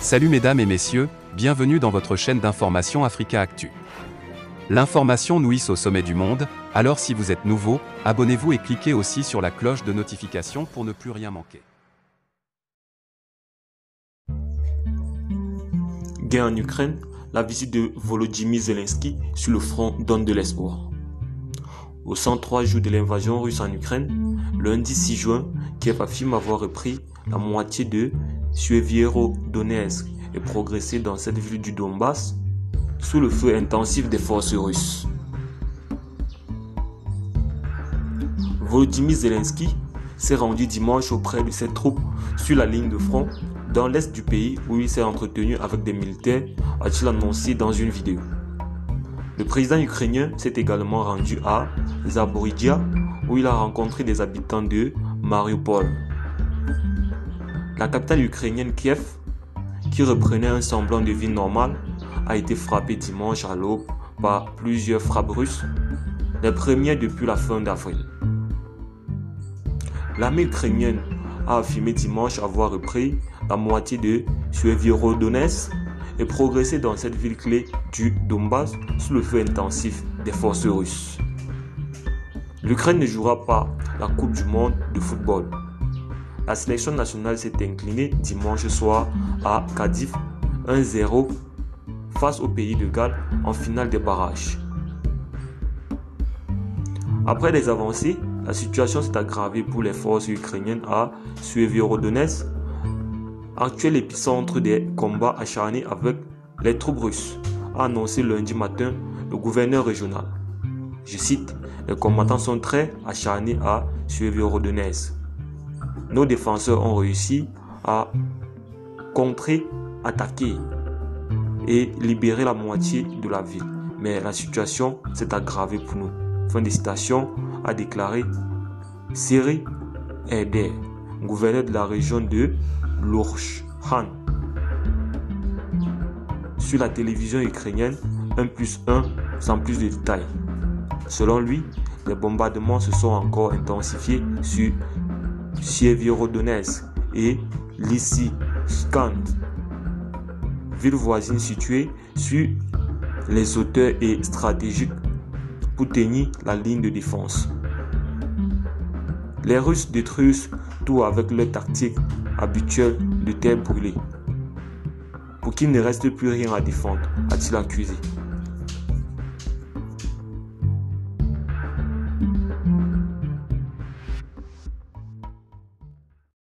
Salut mesdames et messieurs, bienvenue dans votre chaîne d'information Africa Actu. L'information nous hisse au sommet du monde, alors si vous êtes nouveau, abonnez-vous et cliquez aussi sur la cloche de notification pour ne plus rien manquer. Guerre en Ukraine, la visite de Volodymyr Zelensky sur le front donne de l'espoir. Aux 103 jours de l'invasion russe en Ukraine, lundi 6 juin, Kiev affirme avoir repris la moitié de Suevierodonetsk et progressé dans cette ville du Donbass sous le feu intensif des forces russes. Volodymyr Zelensky s'est rendu dimanche auprès de ses troupes sur la ligne de front dans l'est du pays où il s'est entretenu avec des militaires, a-t-il annoncé dans une vidéo. Le président ukrainien s'est également rendu à Zaporizhzhia où il a rencontré des habitants de Mariupol. La capitale ukrainienne Kiev, qui reprenait un semblant de vie normale, a été frappée dimanche à l'aube par plusieurs frappes russes, les premières depuis la fin d'avril. L'armée ukrainienne a affirmé dimanche avoir repris la moitié de Suevierodonetsk et progressé dans cette ville clé du Donbass sous le feu intensif des forces russes. L'Ukraine ne jouera pas la Coupe du monde de football. La sélection nationale s'est inclinée dimanche soir à Cardiff 1-0 face au pays de Galles en finale des barrages. Après des avancées, la situation s'est aggravée pour les forces ukrainiennes à Suevierodonetsk, actuel épicentre des combats acharnés avec les troupes russes, a annoncé lundi matin le gouverneur régional. Je cite, « Les combattants sont très acharnés à Suevierodonetsk. Nos défenseurs ont réussi à contrer, attaquer et libérer la moitié de la ville. Mais la situation s'est aggravée pour nous. » Fin de citation, a déclaré Serhiy Aider, gouverneur de la région de l'Ourjkhan. Sur la télévision ukrainienne 1+1 sans plus de détails. Selon lui, les bombardements se sont encore intensifiés sur Suevierodonetsk et Lysychansk, ville voisine située sur les hauteurs et stratégiques pour tenir la ligne de défense. Les Russes détruisent tout avec leur tactique habituelle de terre brûlée, pour qu'il ne reste plus rien à défendre, a-t-il accusé.